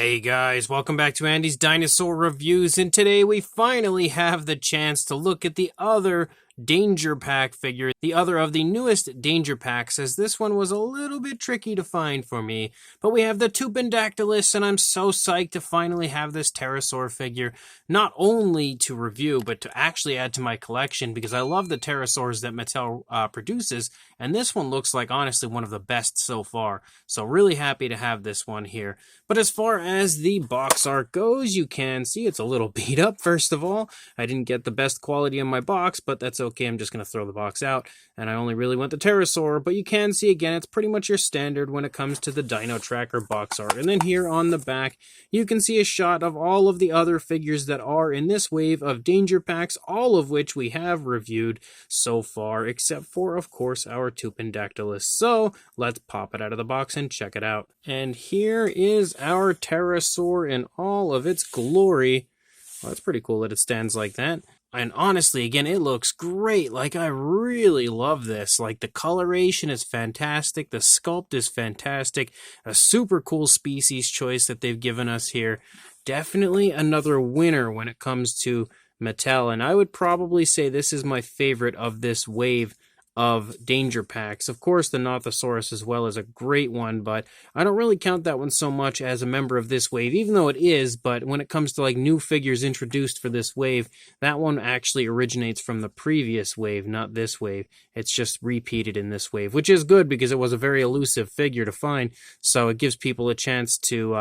Hey guys, welcome back to Andy's Dinosaur Reviews, and today we finally have the chance to look at the other Danger Pack figure, the other of the newest Danger Packs, as this one was a little bit tricky to find for me. But we have the Tupandactylus, and I'm so psyched to finally have this pterosaur figure, not only to review, but to actually add to my collection, because I love the pterosaurs that Mattel produces, and this one looks like, honestly, one of the best so far. So really happy to have this one here. But as far as the box art goes, you can see it's a little beat up, first of all. I didn't get the best quality in my box, but that's okay. I'm just going to throw the box out, and I only really went the pterosaur. But you can see, again, it's pretty much your standard when it comes to the Dino Tracker box art. And then here on the back, you can see a shot of all of the other figures that are in this wave of Danger Packs, all of which we have reviewed so far, except for, of course, our Tupandactylus. So let's pop it out of the box and check it out. And here is our pterosaur in all of its glory. Well, that's pretty cool that it stands like that. And honestly, again, it looks great. Like, I really love this. Like, the coloration is fantastic. The sculpt is fantastic. A super cool species choice that they've given us here. Definitely another winner when it comes to Mattel. And I would probably say this is my favorite of this wave of Danger Packs. Of course, the Nothosaurus as well is a great one, but I don't really count that one so much as a member of this wave, even though it is. But when it comes to like new figures introduced for this wave, that one actually originates from the previous wave, not this wave. It's just repeated in this wave, which is good because it was a very elusive figure to find, so it gives people a chance to,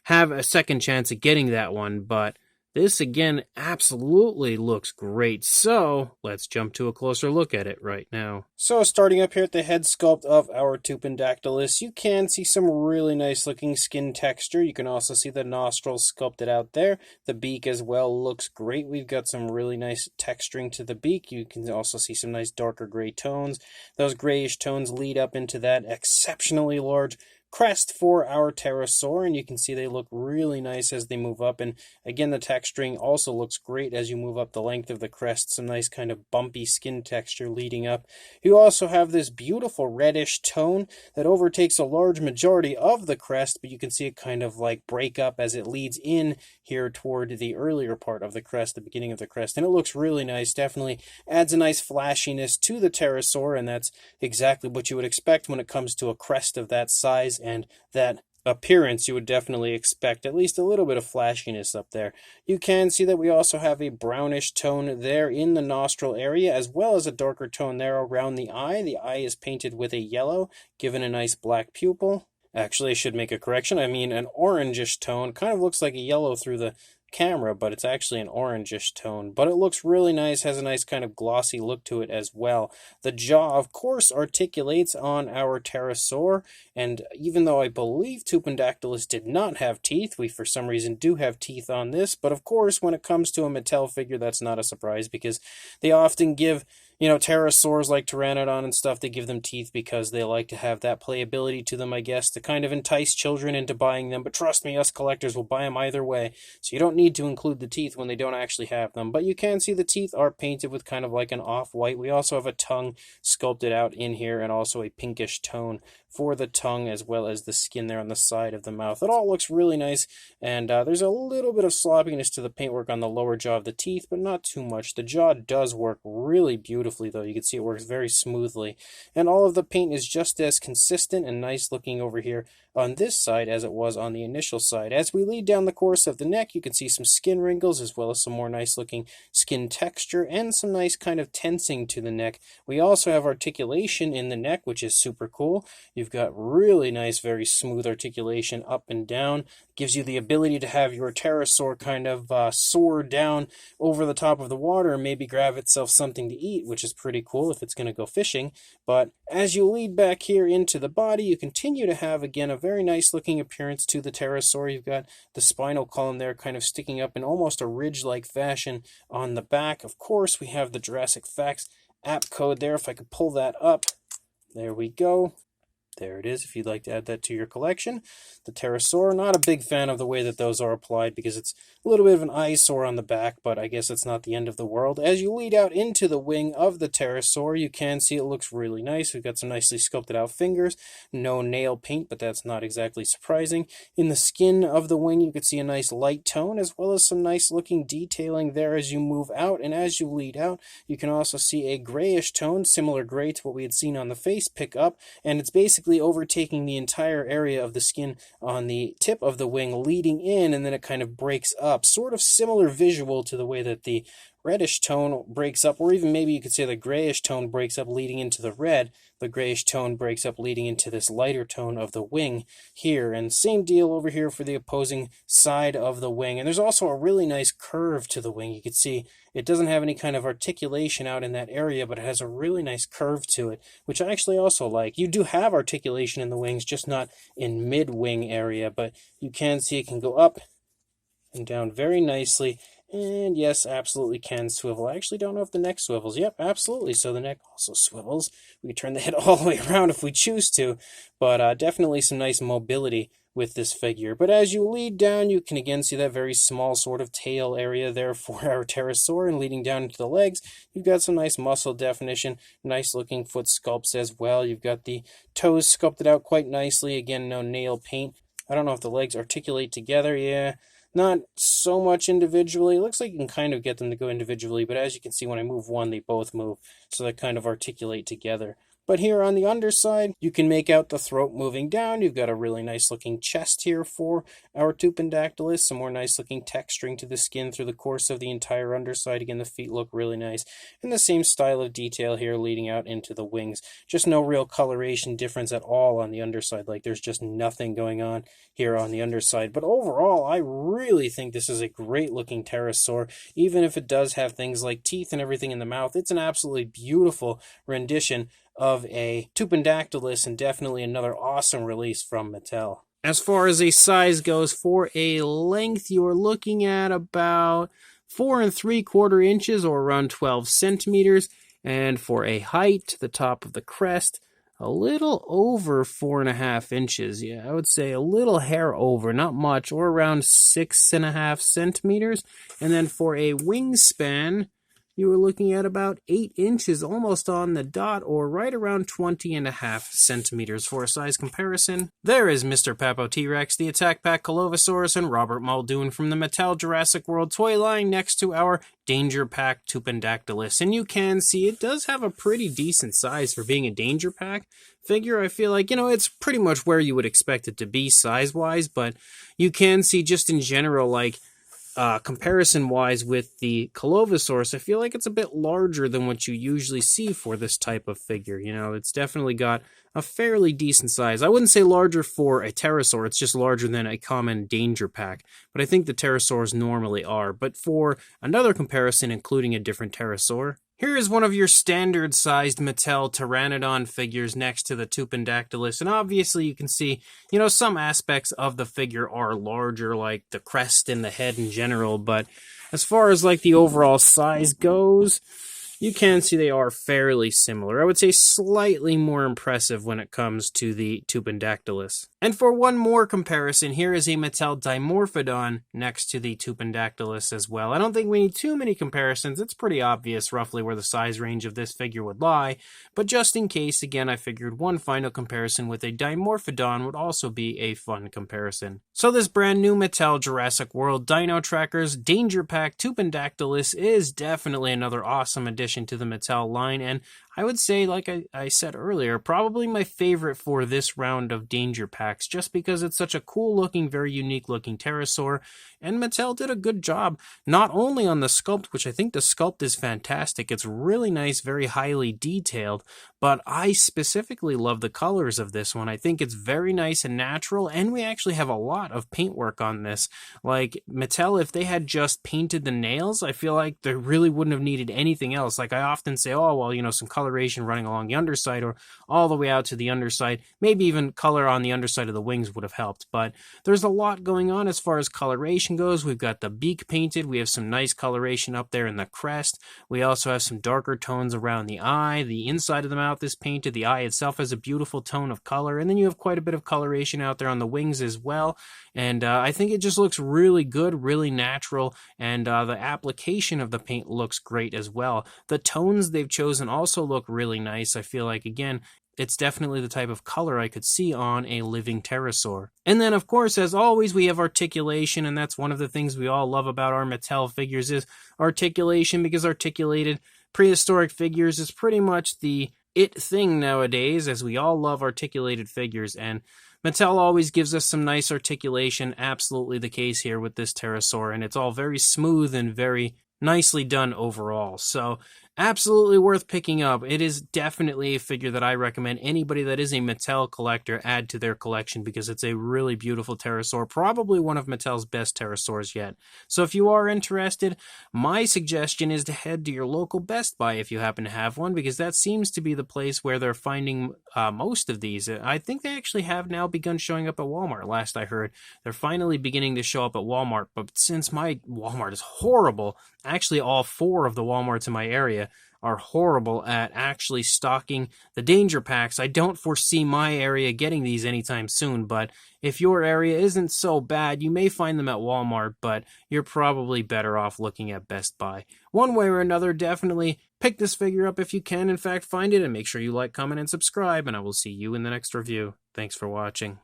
have a second chance at getting that one. But this, again, absolutely looks great, so let's jump to a closer look at it right now. So starting up here at the head sculpt of our Tupandactylus, you can see some really nice looking skin texture. You can also see the nostrils sculpted out there. The beak as well looks great. We've got some really nice texturing to the beak. You can also see some nice darker gray tones. Those grayish tones lead up into that exceptionally large crest for our pterosaur, and you can see they look really nice as they move up. And again, the texturing also looks great as you move up the length of the crest. Some nice kind of bumpy skin texture leading up. You also have this beautiful reddish tone that overtakes a large majority of the crest, but you can see it kind of like break up as it leads in here toward the earlier part of the crest, the beginning of the crest, and it looks really nice. Definitely adds a nice flashiness to the pterosaur, and that's exactly what you would expect when it comes to a crest of that size and that appearance. You would definitely expect at least a little bit of flashiness up there. You can see that we also have a brownish tone there in the nostril area, as well as a darker tone there around the eye. The eye is painted with a yellow, given a nice black pupil. Actually, I should make a correction. I mean an orangish tone. Kind of looks like a yellow through the camera, but it's actually an orangish tone. But it looks really nice, has a nice kind of glossy look to it as well. The jaw, of course, articulates on our pterosaur, and even though I believe Tupandactylus did not have teeth, we for some reason do have teeth on this. But of course, when it comes to a Mattel figure, that's not a surprise, because they often give pterosaurs like Pteranodon and stuff, they give them teeth because they like to have that playability to them, I guess, to kind of entice children into buying them. But trust me, us collectors will buy them either way, so you don't need to include the teeth when they don't actually have them. But you can see the teeth are painted with kind of like an off-white. We also have a tongue sculpted out in here, and also a pinkish tone for the tongue, as well as the skin there on the side of the mouth. It all looks really nice, and there's a little bit of sloppiness to the paintwork on the lower jaw of the teeth, but not too much. The jaw does work really beautifully, though. You can see it works very smoothly, and all of the paint is just as consistent and nice looking over here on this side as it was on the initial side. As we lead down the course of the neck, you can see some skin wrinkles, as well as some more nice looking skin texture, and some nice kind of tensing to the neck. We also have articulation in the neck, which is super cool. You've got really nice, very smooth articulation up and down. Gives you the ability to have your pterosaur kind of soar down over the top of the water and maybe grab itself something to eat, which is pretty cool if it's going to go fishing. But as you lead back here into the body, you continue to have, again, a very nice looking appearance to the pterosaur. You've got the spinal column there kind of sticking up in almost a ridge-like fashion on the back. Of course, we have the Jurassic Facts app code there. If I could pull that up. There we go. There it is, if you'd like to add that to your collection. The pterosaur, not a big fan of the way that those are applied because it's a little bit of an eyesore on the back, but I guess it's not the end of the world. As you lead out into the wing of the pterosaur, you can see it looks really nice. We've got some nicely sculpted out fingers, no nail paint, but that's not exactly surprising. In the skin of the wing, you can see a nice light tone, as well as some nice looking detailing there as you move out, and as you lead out, you can also see a grayish tone, similar gray to what we had seen on the face, pick up, and it's basically overtaking the entire area of the skin on the tip of the wing, leading in, and then it kind of breaks up. Sort of similar visual to the way that the reddish tone breaks up, or even maybe you could say the grayish tone breaks up leading into the red. The grayish tone breaks up leading into this lighter tone of the wing here. And same deal over here for the opposing side of the wing. And there's also a really nice curve to the wing. You can see it doesn't have any kind of articulation out in that area, but it has a really nice curve to it, which I actually also like. You do have articulation in the wings, just not in mid-wing area, but you can see it can go up and down very nicely. And yes, absolutely can swivel. I actually don't know if the neck swivels. Yep, absolutely. So the neck also swivels. We can turn the head all the way around if we choose to, but definitely some nice mobility with this figure. But as you lead down, you can again see that very small sort of tail area there for our pterosaur, and leading down into the legs, you've got some nice muscle definition, nice looking foot sculpts as well. You've got the toes sculpted out quite nicely. Again, no nail paint. I don't know if the legs articulate together. Yeah. Not so much individually. It looks like you can kind of get them to go individually, but as you can see, when I move one, they both move, so they kind of articulate together. But here on the underside, you can make out the throat moving down. You've got a really nice looking chest here for our Tupandactylus. Some more nice looking texturing to the skin through the course of the entire underside. Again, the feet look really nice. And the same style of detail here leading out into the wings. Just no real coloration difference at all on the underside. Like there's just nothing going on here on the underside. But overall, I really think this is a great looking pterosaur. Even if it does have things like teeth and everything in the mouth, it's an absolutely beautiful rendition of a Tupandactylus, and definitely another awesome release from Mattel. As far as a size goes, for a length, you're looking at about 4 3/4 inches, or around 12 centimeters, and for a height, the top of the crest, a little over 4.5 inches. Yeah, I would say a little hair over, not much, or around 6.5 centimeters. And then for a wingspan, you were looking at about 8 inches, almost on the dot, or right around 20.5 centimeters. For a size comparison, there is Mr. Papo T-Rex, the Attack Pack Colovosaurus, and Robert Muldoon from the Mattel Jurassic World toy line next to our Danger Pack Tupandactylus. And you can see it does have a pretty decent size for being a Danger Pack figure. I feel like, it's pretty much where you would expect it to be size-wise, but you can see just in general, like, comparison-wise with the Colovosaurus, I feel like it's a bit larger than what you usually see for this type of figure. It's definitely got a fairly decent size. I wouldn't say larger for a pterosaur, it's just larger than a common Danger Pack, but I think the pterosaurs normally are. But for another comparison, including a different pterosaur, here is one of your standard-sized Mattel Pteranodon figures next to the Tupandactylus, and obviously you can see, some aspects of the figure are larger, like the crest and the head in general, but as far as like the overall size goes, you can see they are fairly similar. I would say slightly more impressive when it comes to the Tupandactylus. And for one more comparison, here is a Mattel Dimorphodon next to the Tupandactylus as well. I don't think we need too many comparisons. It's pretty obvious roughly where the size range of this figure would lie. But just in case, again, I figured one final comparison with a Dimorphodon would also be a fun comparison. So this brand new Mattel Jurassic World Dino Trackers Danger Pack Tupandactylus is definitely another awesome addition to the Mattel line, and I would say, like I said earlier, probably my favorite for this round of Danger Packs, just because it's such a cool looking, very unique looking pterosaur, and Mattel did a good job, not only on the sculpt, which I think the sculpt is fantastic, it's really nice, very highly detailed, but I specifically love the colors of this one. I think it's very nice and natural, and we actually have a lot of paintwork on this. Like, Mattel, if they had just painted the nails, I feel like they really wouldn't have needed anything else. Like, I often say, oh, well, some color coloration running along the underside or all the way out to the underside. Maybe even color on the underside of the wings would have helped. But there's a lot going on as far as coloration goes. We've got the beak painted. We have some nice coloration up there in the crest. We also have some darker tones around the eye. The inside of the mouth is painted. The eye itself has a beautiful tone of color. And then you have quite a bit of coloration out there on the wings as well. And I think it just looks really good, really natural. And the application of the paint looks great as well. The tones they've chosen also look really nice. I feel like, again, it's definitely the type of color I could see on a living pterosaur. And then, of course, as always, we have articulation, and that's one of the things we all love about our Mattel figures is articulation, because articulated prehistoric figures is pretty much the it thing nowadays, as we all love articulated figures, and Mattel always gives us some nice articulation. Absolutely the case here with this pterosaur, and it's all very smooth and very nicely done overall. So absolutely worth picking up. It is definitely a figure that I recommend anybody that is a Mattel collector add to their collection, because it's a really beautiful pterosaur, probably one of Mattel's best pterosaurs yet. So if you are interested, my suggestion is to head to your local Best Buy if you happen to have one, because that seems to be the place where they're finding most of these. I think they actually have now begun showing up at Walmart, last I heard. They're finally beginning to show up at Walmart, but since my Walmart is horrible, actually all 4 of the Walmarts in my area are horrible at actually stocking the danger packs. I don't foresee my area getting these anytime soon, but if your area isn't so bad, you may find them at Walmart, but you're probably better off looking at Best Buy. One way or another, definitely pick this figure up if you can, in fact, find it, and make sure you like, comment, and subscribe, and I will see you in the next review. Thanks for watching.